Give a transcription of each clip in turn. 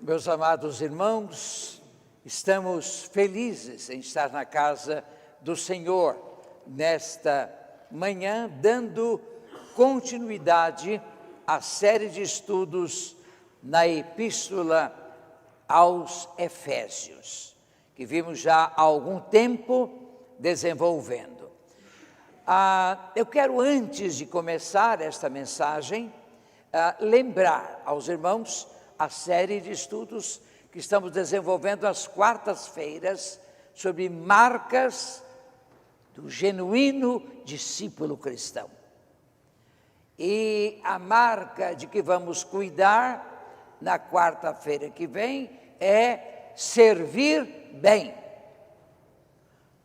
Meus amados irmãos, estamos felizes em estar na casa do Senhor nesta manhã, dando continuidade à série de estudos na Epístola aos Efésios, que vimos já há algum tempo desenvolvendo. Eu quero, antes de começar esta mensagem, lembrar aos irmãos a série de estudos que estamos desenvolvendo às quartas-feiras sobre marcas do genuíno discípulo cristão. E a marca de que vamos cuidar na quarta-feira que vem é servir bem.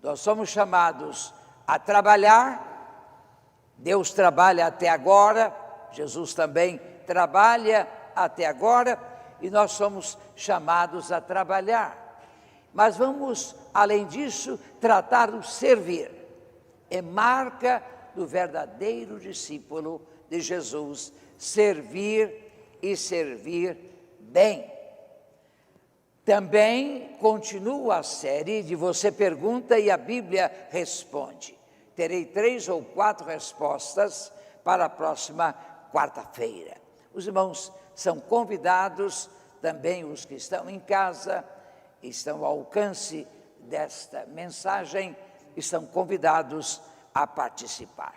Nós somos chamados a trabalhar, Deus trabalha até agora, Jesus também trabalha até agora, e nós somos chamados a trabalhar. Mas vamos, além disso, tratar do servir. É marca do verdadeiro discípulo de Jesus, servir e servir bem. Também continua a série de Você Pergunta e a Bíblia Responde. Terei 3 ou 4 respostas para a próxima quarta-feira. Os irmãos são convidados, também os que estão em casa, estão ao alcance desta mensagem, estão convidados a participar.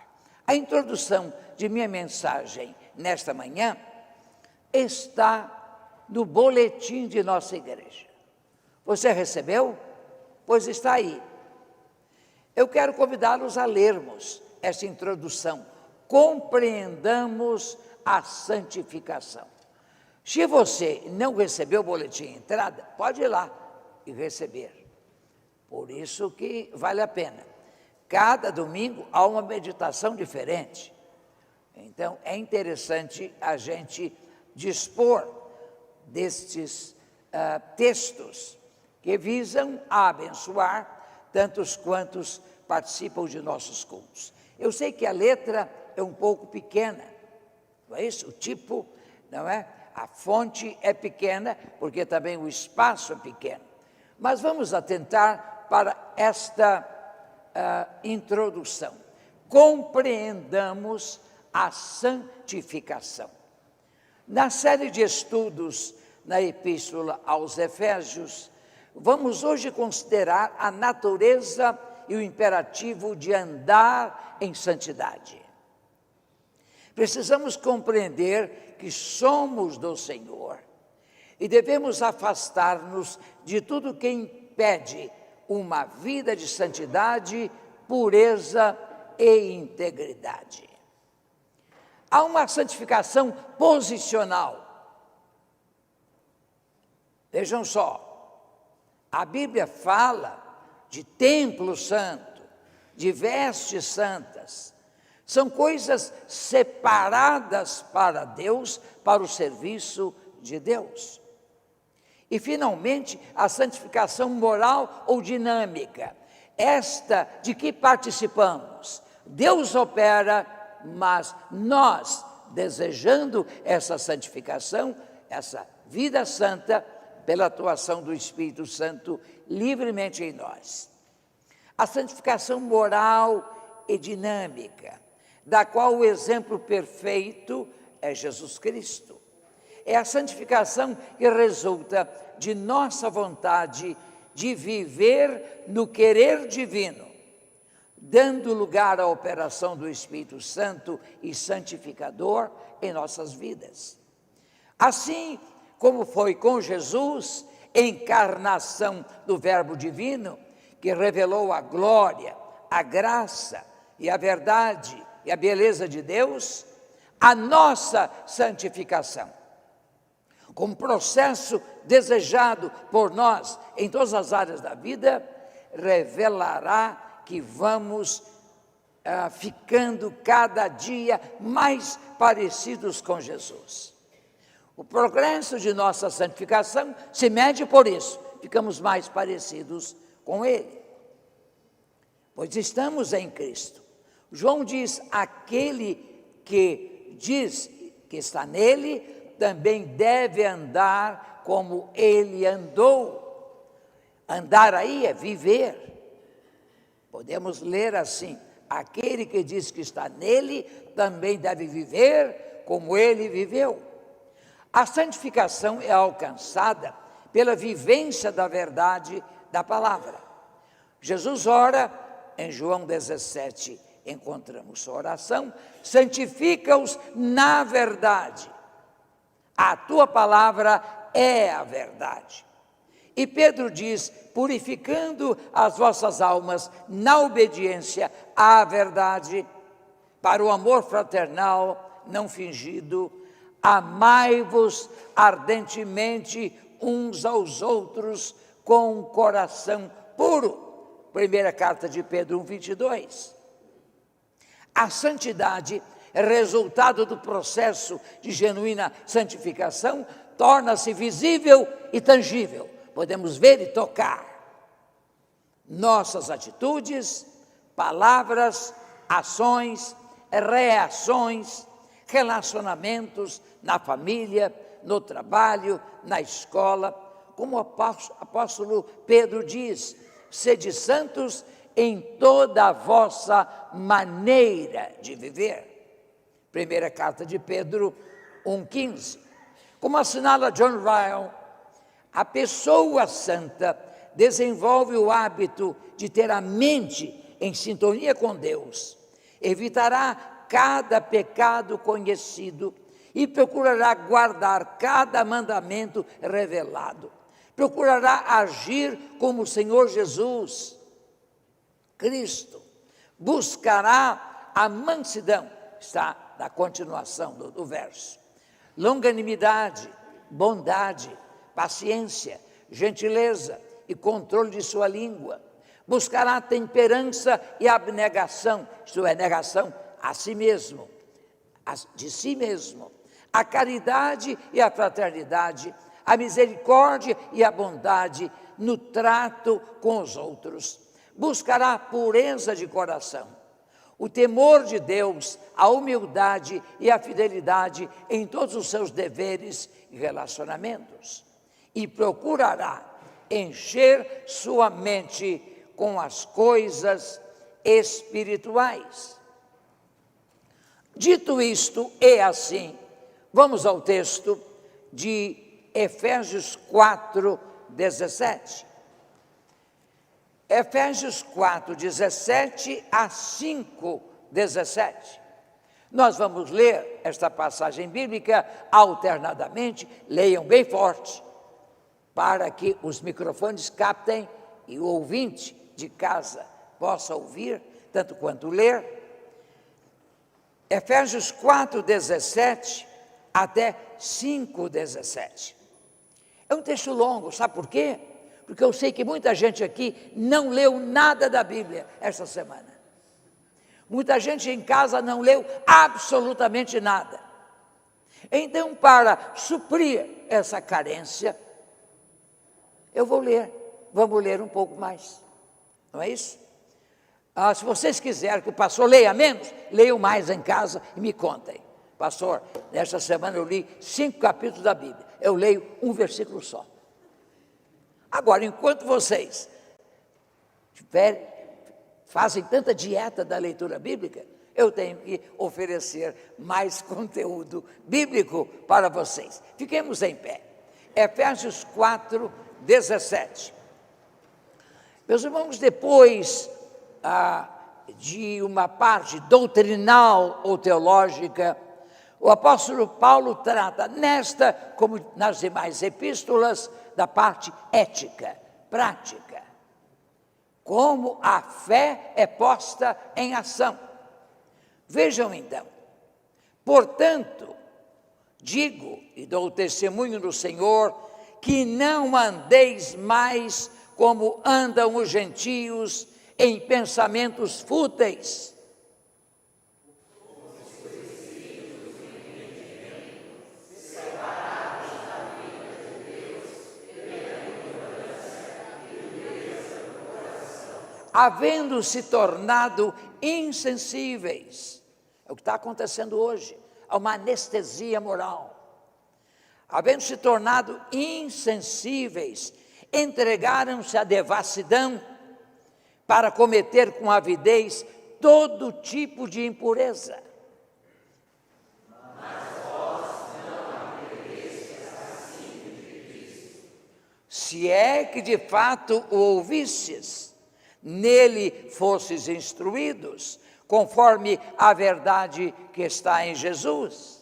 A introdução de minha mensagem nesta manhã está no boletim de nossa igreja. Você recebeu? Pois está aí. Eu quero convidá-los a lermos esta introdução. Compreendamos a santificação. Se você não recebeu o boletim de entrada, pode ir lá e receber. Por isso que vale a pena. Cada domingo há uma meditação diferente. Então, é interessante a gente dispor destes textos que visam abençoar tantos quantos participam de nossos cultos. Eu sei que a letra é um pouco pequena, não é isso? O tipo, não é? A fonte é pequena, porque também o espaço é pequeno. Mas vamos atentar para esta introdução. Compreendamos a santificação. Na série de estudos na Epístola aos Efésios, vamos hoje considerar a natureza e o imperativo de andar em santidade. Precisamos compreender que somos do Senhor e devemos afastar-nos de tudo que impede uma vida de santidade, pureza e integridade. Há uma santificação posicional. Vejam só, a Bíblia fala de templo santo, de vestes santas. São coisas separadas para Deus, para o serviço de Deus. E, finalmente, a santificação moral ou dinâmica. Esta de que participamos. Deus opera, mas nós, desejando essa santificação, essa vida santa, pela atuação do Espírito Santo livremente em nós. A santificação moral e dinâmica, da qual o exemplo perfeito é Jesus Cristo. É a santificação que resulta de nossa vontade de viver no querer divino, dando lugar à operação do Espírito Santo e santificador em nossas vidas. Assim como foi com Jesus, encarnação do Verbo Divino, que revelou a glória, a graça e a verdade e a beleza de Deus, a nossa santificação, como processo desejado por nós em todas as áreas da vida, revelará que vamos ficando cada dia mais parecidos com Jesus. O progresso de nossa santificação se mede por isso, ficamos mais parecidos com Ele, pois estamos em Cristo. João diz, aquele que diz que está nele, também deve andar como ele andou. Andar aí é viver. Podemos ler assim: aquele que diz que está nele, também deve viver como ele viveu. A santificação é alcançada pela vivência da verdade da palavra. Jesus ora, em João 17, encontramos sua oração: santifica-os na verdade. A tua palavra é a verdade. E Pedro diz: purificando as vossas almas na obediência à verdade, para o amor fraternal não fingido, amai-vos ardentemente uns aos outros com um coração puro. Primeira carta de Pedro 1:22. A santidade, resultado do processo de genuína santificação, torna-se visível e tangível. Podemos ver e tocar. Nossas atitudes, palavras, ações, reações, relacionamentos na família, no trabalho, na escola. Como o apóstolo Pedro diz: sede santos em toda a vossa maneira de viver. Primeira carta de Pedro 1:15. Como assinala John Ryle, a pessoa santa desenvolve o hábito de ter a mente em sintonia com Deus, evitará cada pecado conhecido e procurará guardar cada mandamento revelado. Procurará agir como o Senhor Jesus Cristo. Buscará a mansidão, está na continuação do verso. Longanimidade, bondade, paciência, gentileza e controle de sua língua. Buscará temperança e abnegação, isto é, negação a si mesmo, de si mesmo. A caridade e a fraternidade, a misericórdia e a bondade no trato com os outros. Buscará a pureza de coração, o temor de Deus, a humildade e a fidelidade em todos os seus deveres e relacionamentos. E procurará encher sua mente com as coisas espirituais. Dito isto, é assim, vamos ao texto de Efésios 4:17. Efésios 4:17 a 5:17. Nós vamos ler esta passagem bíblica alternadamente, leiam bem forte, para que os microfones captem e o ouvinte de casa possa ouvir, tanto quanto ler. Efésios 4:17 até 5:17. É um texto longo, sabe por quê? Porque eu sei que muita gente aqui não leu nada da Bíblia esta semana. Muita gente em casa não leu absolutamente nada. Então, para suprir essa carência, eu vou ler, vamos ler um pouco mais, não é isso? Se vocês quiserem que o pastor leia menos, leiam mais em casa e me contem. Pastor, nesta semana eu li 5 capítulos da Bíblia, eu leio um versículo só. Agora, enquanto vocês fazem tanta dieta da leitura bíblica, eu tenho que oferecer mais conteúdo bíblico para vocês. Fiquemos em pé. Efésios 4:17. Meus irmãos, depois de uma parte doutrinal ou teológica, o apóstolo Paulo trata nesta, como nas demais epístolas, da parte ética, prática. Como a fé é posta em ação. Vejam então, portanto, digo e dou testemunho do Senhor, que não andeis mais como andam os gentios em pensamentos fúteis. Havendo se tornado insensíveis. É o que está acontecendo hoje, há uma anestesia moral. havendo se tornado insensíveis, entregaram-se à devassidão para cometer com avidez todo tipo de impureza. Se é que de fato o ouvistes, nele fostes instruídos, conforme a verdade que está em Jesus.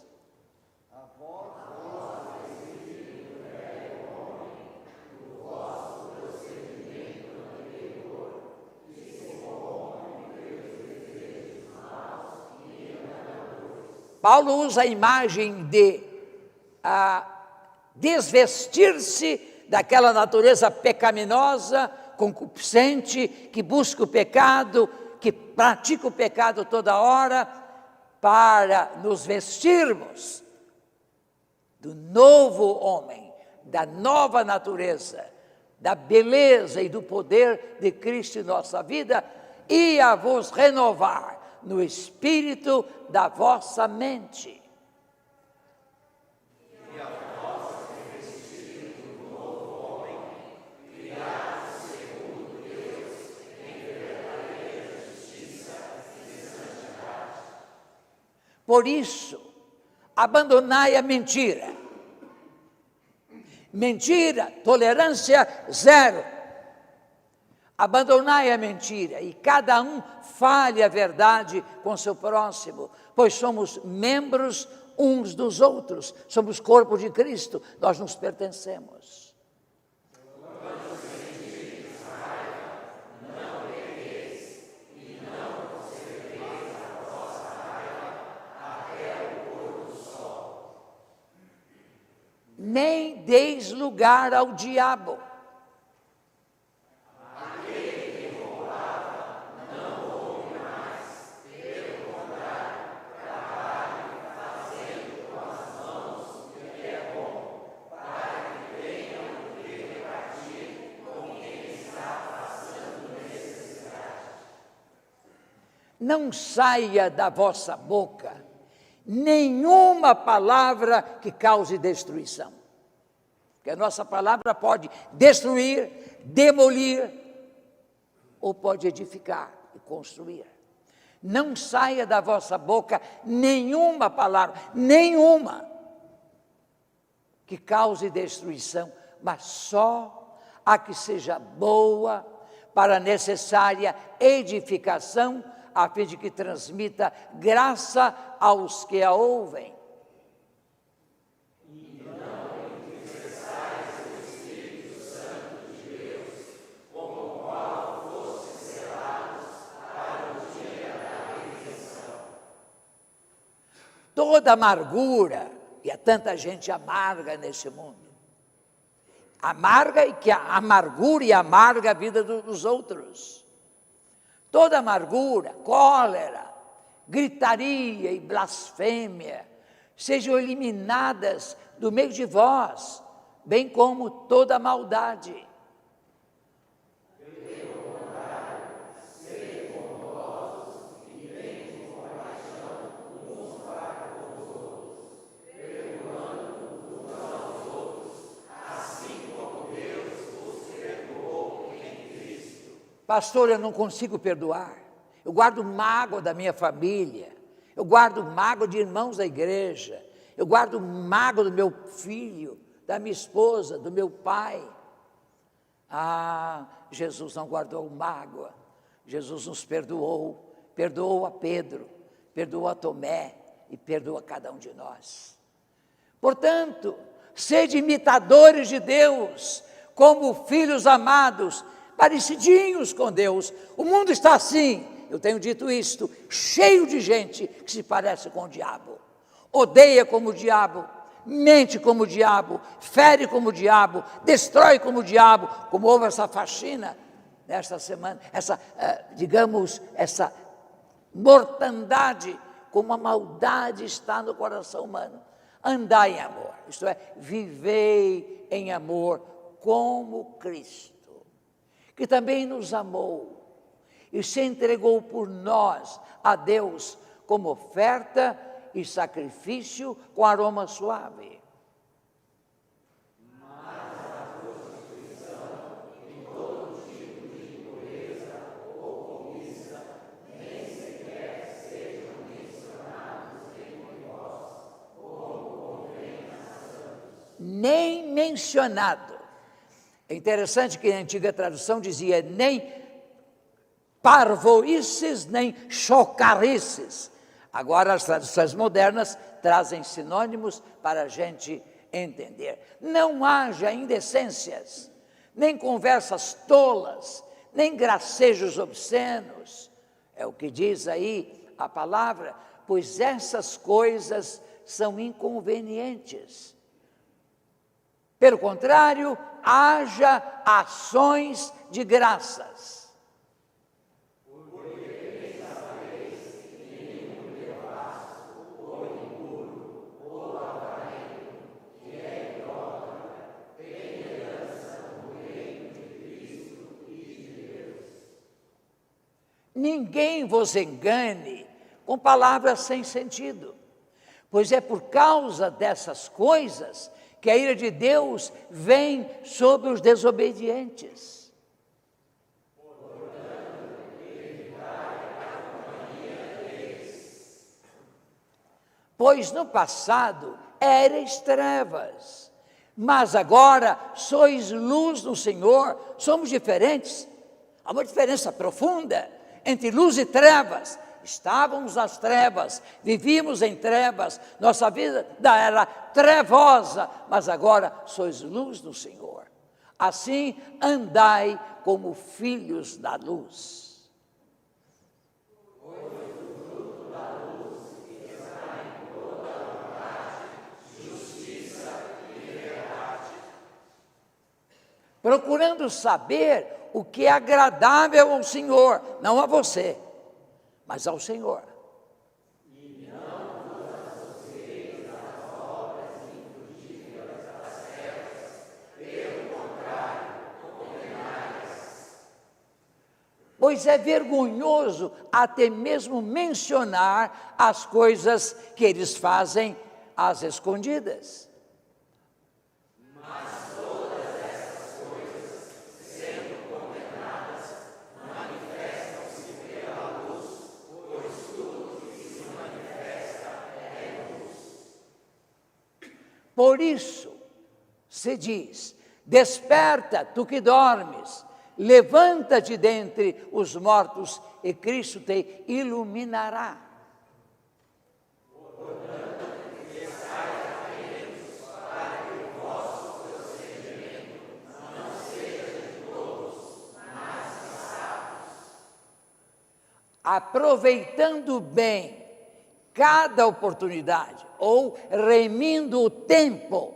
Paulo usa a imagem de desvestir-se daquela natureza pecaminosa, concupiscente, que busca o pecado, que pratica o pecado toda hora, para nos vestirmos do novo homem, da nova natureza, da beleza e do poder de Cristo em nossa vida, e a vos renovar no espírito da vossa mente. Por isso, abandonai a mentira. Mentira, tolerância zero. Abandonai a mentira e cada um fale a verdade com seu próximo, pois somos membros uns dos outros, somos corpo de Cristo, nós nos pertencemos. Nem deis lugar ao diabo. Não saia da vossa boca nenhuma palavra que cause destruição. Porque a nossa palavra pode destruir, demolir, ou pode edificar e construir. Não saia da vossa boca nenhuma palavra, nenhuma, que cause destruição, mas só a que seja boa para a necessária edificação, a fim de que transmita graça aos que a ouvem. E não entristeçais o Espírito Santo de Deus, com o qual fostes selados para o dia da redenção. Toda amargura, e há tanta gente amarga nesse mundo, amarga e que a amargura e amarga a vida dos outros. Toda amargura, cólera, gritaria e blasfêmia sejam eliminadas do meio de vós, bem como toda maldade. Pastor, eu não consigo perdoar, eu guardo mágoa da minha família, eu guardo mágoa de irmãos da igreja, eu guardo mágoa do meu filho, da minha esposa, do meu pai. Jesus não guardou mágoa, Jesus nos perdoou, perdoou a Pedro, perdoou a Tomé e perdoa a cada um de nós. Portanto, sede imitadores de Deus, como filhos amados, parecidinhos com Deus. O mundo está assim, eu tenho dito isto, cheio de gente que se parece com o diabo, odeia como o diabo, mente como o diabo, fere como o diabo, destrói como o diabo, como houve essa faxina nesta semana, essa mortandade, como a maldade está no coração humano. Andai em amor, isto é, vivei em amor como Cristo, que também nos amou e se entregou por nós a Deus como oferta e sacrifício com aroma suave. nem mencionado. É interessante que a antiga tradução dizia nem parvoices, nem chocarices. Agora as traduções modernas trazem sinônimos para a gente entender. Não haja indecências, nem conversas tolas, nem gracejos obscenos. É o que diz aí a palavra, pois essas coisas são inconvenientes. Pelo contrário, haja ações de graças. Ninguém vos engane com palavras sem sentido, pois é por causa dessas coisas que a ira de Deus vem sobre os desobedientes. Pois no passado erais trevas, mas agora sois luz no Senhor. Somos diferentes, há uma diferença profunda entre luz e trevas. Estávamos nas trevas, vivíamos em trevas, nossa vida era trevosa, mas agora sois luz no Senhor. Assim andai como filhos da luz. Procurando saber o que é agradável ao Senhor, não a você, mas ao Senhor. E não vos associeis às obras infrutíferas das trevas, pelo contrário, condenai-as. Pois é vergonhoso até mesmo mencionar as coisas que eles fazem às escondidas. Por isso, se diz, desperta, tu que dormes, levanta-te dentre os mortos e Cristo te iluminará. Aproveitando bem cada oportunidade, ou remindo o tempo.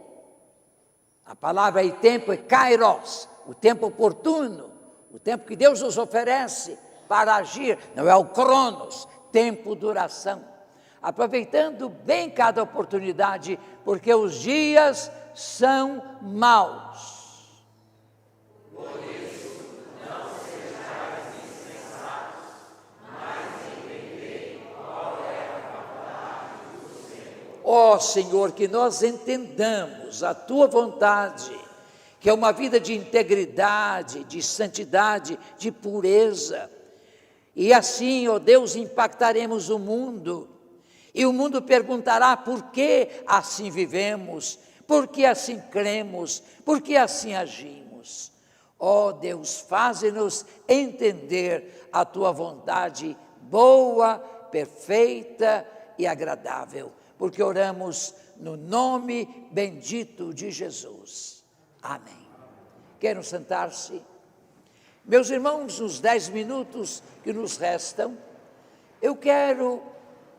A palavra aí tempo é kairos, o tempo oportuno, o tempo que Deus nos oferece para agir, não é o cronos, tempo, duração. Aproveitando bem cada oportunidade, porque os dias são maus. Ó Senhor, que nós entendamos a Tua vontade, que é uma vida de integridade, de santidade, de pureza. E assim, ó Deus, impactaremos o mundo. E o mundo perguntará por que assim vivemos, por que assim cremos, por que assim agimos. Ó Deus, faze-nos entender a Tua vontade boa, perfeita e agradável. Porque oramos no nome bendito de Jesus. Amém. Querem sentar-se? Meus irmãos, nos 10 minutos que nos restam, eu quero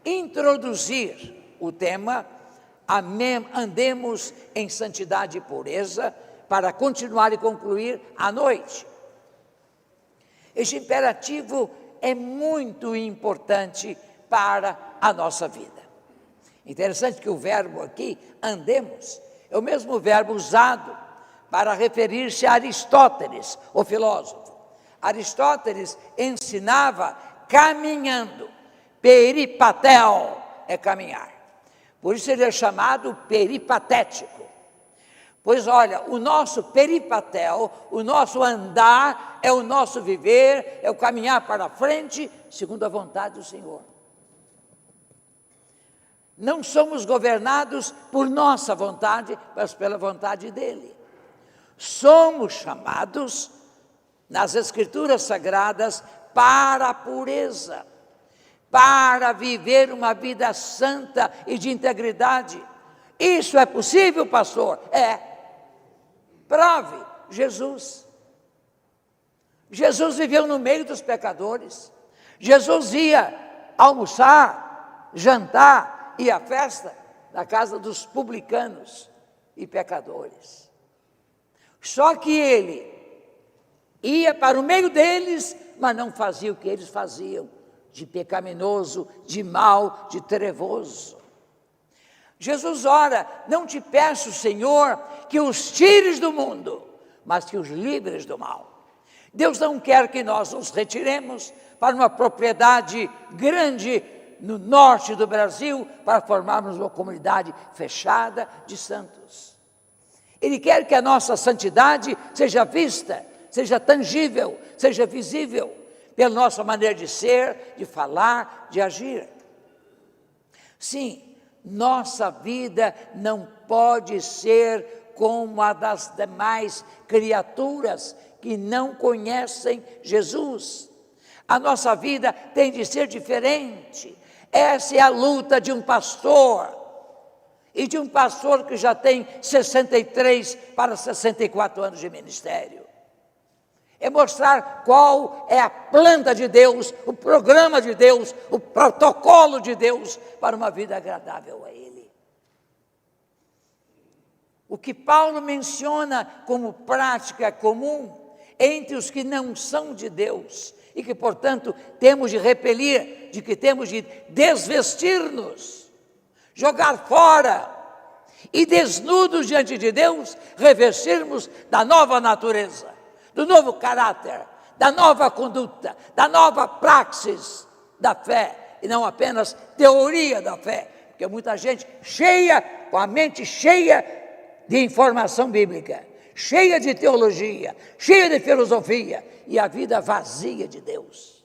introduzir o tema Andemos em santidade e pureza, para continuar e concluir à noite. Este imperativo é muito importante para a nossa vida. Interessante que o verbo aqui, andemos, é o mesmo verbo usado para referir-se a Aristóteles, o filósofo. Aristóteles ensinava caminhando, peripatel é caminhar. Por isso ele é chamado peripatético. Pois olha, o nosso peripatel, o nosso andar, é o nosso viver, é o caminhar para frente, segundo a vontade do Senhor. não somos governados por nossa vontade, mas pela vontade dele. Somos chamados, nas Escrituras Sagradas, para a pureza, para viver uma vida santa e de integridade. Isso é possível, pastor? É. Prove, Jesus. Jesus viveu no meio dos pecadores. Jesus ia almoçar, jantar, ia à festa na casa dos publicanos e pecadores. Só que ele ia para o meio deles, mas não fazia o que eles faziam, de pecaminoso, de mal, de trevoso. Jesus ora: não te peço, Senhor, que os tires do mundo, mas que os livres do mal. Deus não quer que nós nos retiremos para uma propriedade grande no norte do Brasil, para formarmos uma comunidade fechada de santos. Ele quer que a nossa santidade seja vista, seja tangível, seja visível, pela nossa maneira de ser, de falar, de agir. Sim, nossa vida não pode ser como a das demais criaturas que não conhecem Jesus. A nossa vida tem de ser diferente. Essa é a luta de um pastor, e de um pastor que já tem 63 para 64 anos de ministério. É mostrar qual é a planta de Deus, o programa de Deus, o protocolo de Deus para uma vida agradável a Ele. O que Paulo menciona como prática comum entre os que não são de Deus e que, portanto, temos de repelir, de que temos de desvestir-nos, jogar fora e, desnudos diante de Deus, revestirmos da nova natureza, do novo caráter, da nova conduta, da nova praxis da fé, e não apenas teoria da fé, porque muita gente cheia, com a mente cheia de informação bíblica, cheia de teologia, cheia de filosofia, e a vida vazia de Deus.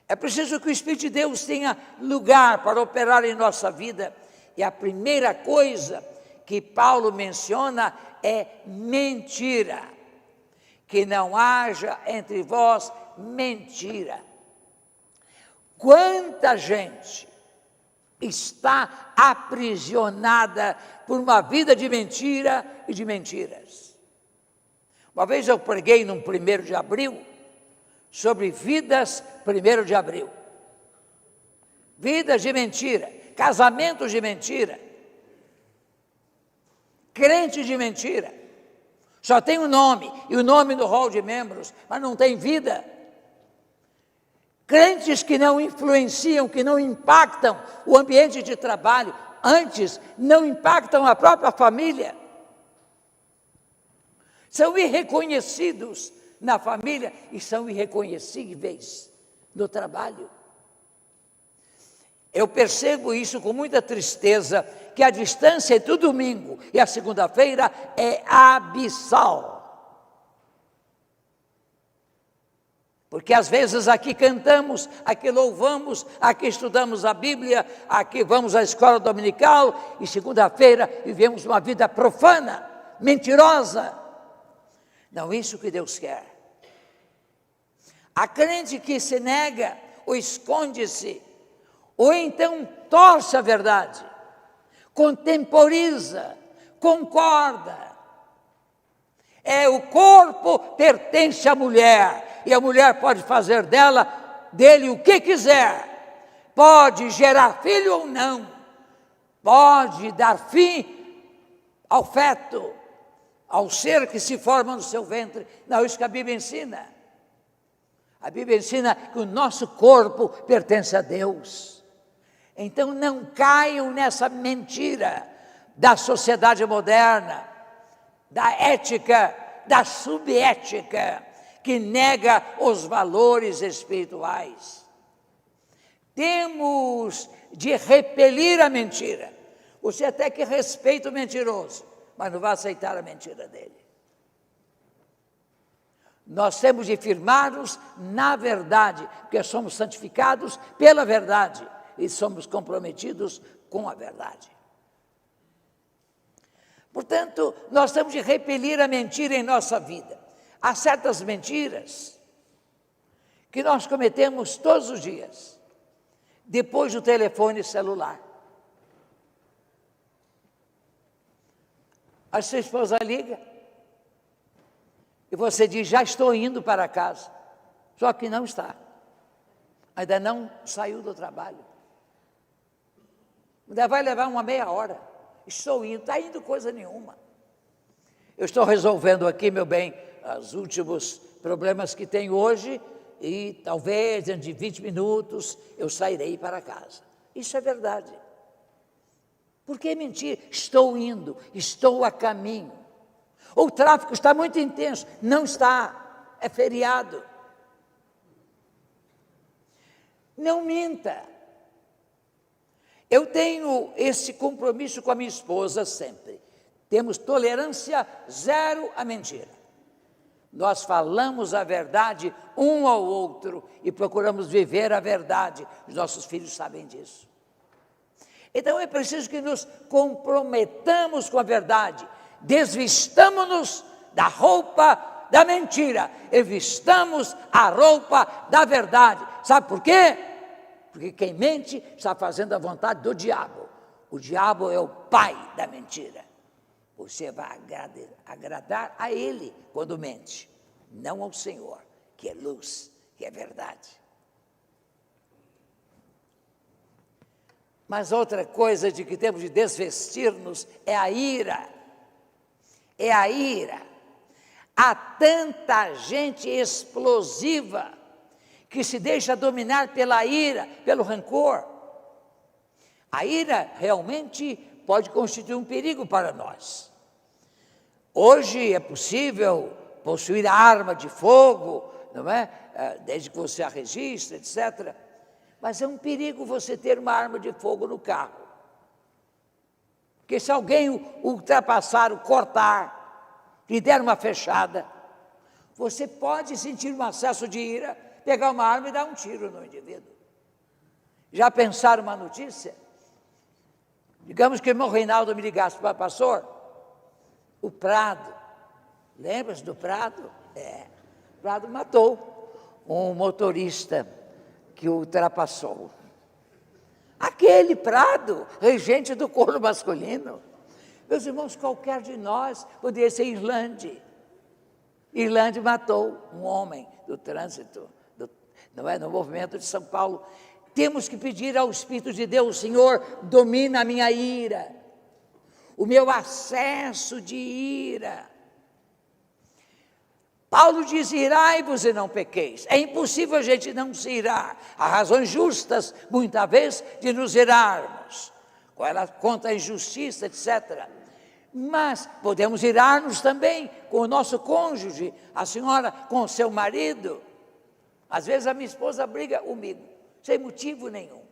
É preciso que o Espírito de Deus tenha lugar para operar em nossa vida, e a primeira coisa que Paulo menciona é mentira. Que não haja entre vós mentira. Quanta gente está aprisionada por uma vida de mentira e de mentiras. Uma vez eu preguei num 1º de abril, sobre vidas 1º de abril. Vidas de mentira, casamentos de mentira, crentes de mentira. Só tem um nome, e o nome no rol de membros, mas não tem vida. Crentes que não influenciam, que não impactam o ambiente de trabalho, antes não impactam a própria família. São irreconhecidos na família e são irreconhecíveis no trabalho. Eu percebo isso com muita tristeza, que a distância entre o domingo e a segunda-feira é abissal. Porque às vezes aqui cantamos, aqui louvamos, aqui estudamos a Bíblia, aqui vamos à escola dominical, e segunda-feira vivemos uma vida profana, mentirosa. Não é isso que Deus quer. Há crente que se nega ou esconde-se, ou então torce a verdade, contemporiza, concorda. O corpo pertence à mulher, e a mulher pode fazer dele o que quiser, pode gerar filho ou não, pode dar fim ao feto, ao ser que se forma no seu ventre. Não é isso que a Bíblia ensina. A Bíblia ensina que o nosso corpo pertence a Deus. Então não caiam nessa mentira da sociedade moderna, da ética, da subética, que nega os valores espirituais. Temos de repelir a mentira. Você até que respeita o mentiroso, mas não vai aceitar a mentira dele. Nós temos de firmar-nos na verdade, porque somos santificados pela verdade. e somos comprometidos com a verdade. Portanto, nós temos de repelir a mentira em nossa vida. Há certas mentiras que nós cometemos todos os dias, depois do telefone celular. A sua esposa liga e você diz, já estou indo para casa, só que não está, ainda não saiu do trabalho, ainda vai levar uma meia hora, estou indo, está indo coisa nenhuma. Eu estou resolvendo aqui, meu bem, os últimos problemas que tenho hoje, e talvez dentro de 20 minutos eu sairei para casa. Isso é verdade. Por que mentir? Estou indo, estou a caminho. O tráfego está muito intenso. Não está, é feriado. Não minta. Eu tenho esse compromisso com a minha esposa sempre. Temos tolerância zero à mentira. Nós falamos a verdade um ao outro e procuramos viver a verdade. Os nossos filhos sabem disso. Então é preciso que nos comprometamos com a verdade. Desvistamos-nos da roupa da mentira e vistamos a roupa da verdade. Sabe por quê? Porque quem mente está fazendo a vontade do diabo. O diabo é o pai da mentira. Você vai agradar a ele quando mente, não ao Senhor, que é luz, que é verdade. Mas outra coisa de que temos de desvestir-nos é a ira. É a ira. Há tanta gente explosiva que se deixa dominar pela ira, pelo rancor. A ira realmente pode constituir um perigo para nós. Hoje é possível possuir arma de fogo, não é? Desde que você a registre, etc. Mas é um perigo você ter uma arma de fogo no carro. Porque se alguém o ultrapassar, o cortar, lhe der uma fechada, você pode sentir um acesso de ira, pegar uma arma e dar um tiro no indivíduo. Já pensaram uma notícia? Digamos que o irmão Reinaldo me ligasse para o pastor, o Prado, lembra-se do Prado? O Prado matou um motorista que o ultrapassou. Aquele Prado, regente do coro masculino. Meus irmãos, qualquer de nós poderia ser Irlande. Irlande matou um homem do trânsito, não é, no movimento de São Paulo. Temos que pedir ao Espírito de Deus, Senhor, domina a minha ira, o meu acesso de ira. Paulo diz, irai-vos e não pequeis. É impossível a gente não se irar. Há razões justas, muitas vezes, de nos irarmos, contra a injustiça, etc. Mas podemos irar-nos também com o nosso cônjuge, a senhora com o seu marido. Às vezes a minha esposa briga comigo, sem motivo nenhum.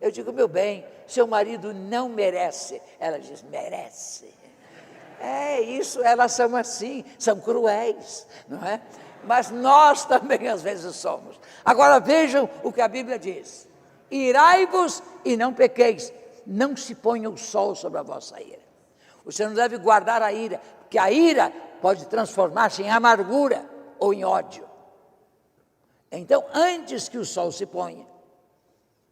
Eu digo, meu bem, seu marido não merece. Ela diz, merece. É isso, elas são assim, são cruéis, não é? Mas nós também às vezes somos. Agora vejam o que a Bíblia diz. Irai-vos e não pequeis, não se ponha o sol sobre a vossa ira. Você não deve guardar a ira, porque a ira pode transformar-se em amargura ou em ódio. Então, antes que o sol se ponha,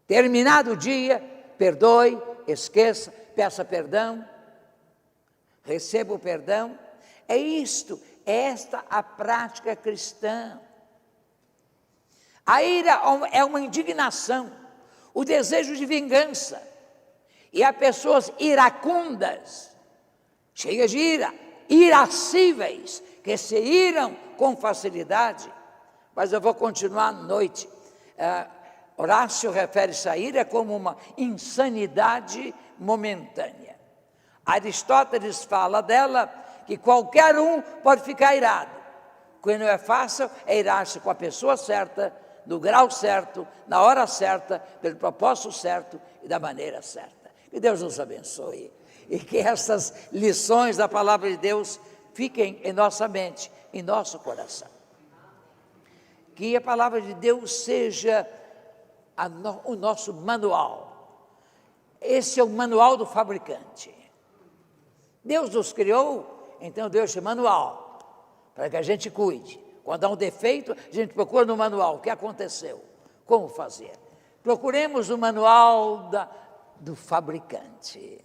terminado o dia, perdoe, esqueça, peça perdão, receba o perdão. É isto, é esta a prática cristã. A ira é uma indignação, o desejo de vingança. E há pessoas iracundas, cheias de ira, irascíveis, que se iram com facilidade. Mas eu vou continuar à noite. Horácio refere-se à ira como uma insanidade momentânea. Aristóteles fala dela que qualquer um pode ficar irado. Quando é fácil, é irar-se com a pessoa certa, no grau certo, na hora certa, pelo propósito certo e da maneira certa. Que Deus nos abençoe e que essas lições da palavra de Deus fiquem em nossa mente, em nosso coração. Que a palavra de Deus seja o nosso manual. Esse é o manual do fabricante. Deus nos criou, então Deus tem manual, para que a gente cuide. Quando há um defeito, a gente procura no manual, o que aconteceu, como fazer. Procuremos o manual do fabricante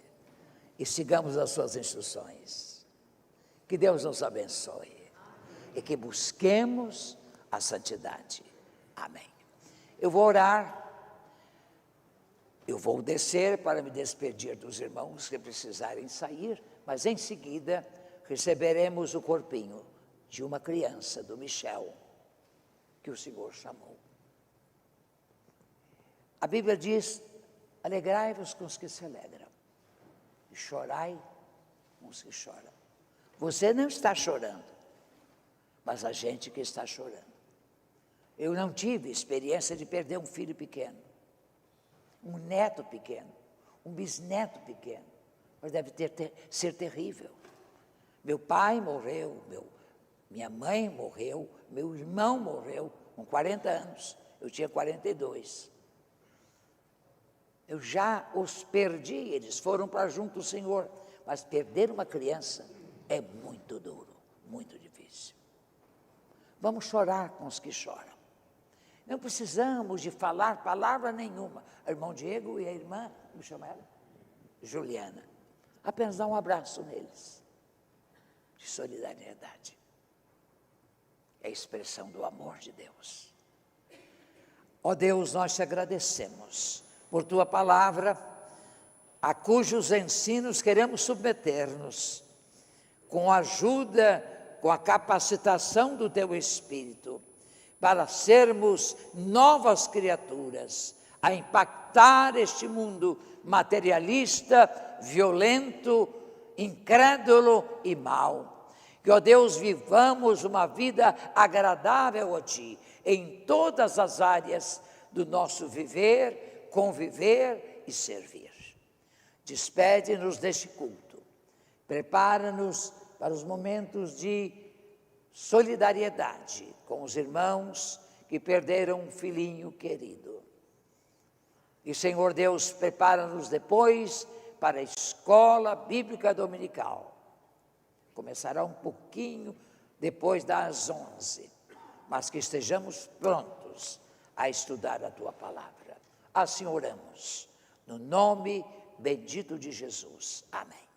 e sigamos as suas instruções. Que Deus nos abençoe e que busquemos a santidade. Amém. Eu vou orar, eu vou descer para me despedir dos irmãos que precisarem sair, mas em seguida receberemos o corpinho de uma criança, do Michel, que o Senhor chamou. A Bíblia diz: alegrai-vos com os que se alegram, e chorai com os que choram. Você não está chorando, mas a gente que está chorando. Eu não tive experiência de perder um filho pequeno, um neto pequeno, um bisneto pequeno, mas deve ser terrível. Meu pai morreu, minha mãe morreu, meu irmão morreu com 40 anos, eu tinha 42. Eu já os perdi, eles foram para junto do Senhor, mas perder uma criança é muito duro, muito difícil. Vamos chorar com os que choram. Não precisamos de falar palavra nenhuma. O irmão Diego e a irmã, como chama ela? Juliana. Apenas dar um abraço neles, de solidariedade. É a expressão do amor de Deus. Ó Deus, nós te agradecemos por tua palavra, a cujos ensinos queremos submeter-nos, com a ajuda, com a capacitação do teu Espírito, para sermos novas criaturas, a impactar este mundo materialista, violento, incrédulo e mau. Que, ó Deus, vivamos uma vida agradável a Ti, em todas as áreas do nosso viver, conviver e servir. Despede-nos deste culto, prepara-nos para os momentos de solidariedade com os irmãos que perderam um filhinho querido. E, Senhor Deus, prepara-nos depois para a escola bíblica dominical. Começará um pouquinho depois das 11, mas que estejamos prontos a estudar a Tua palavra. Assim oramos, no nome bendito de Jesus. Amém.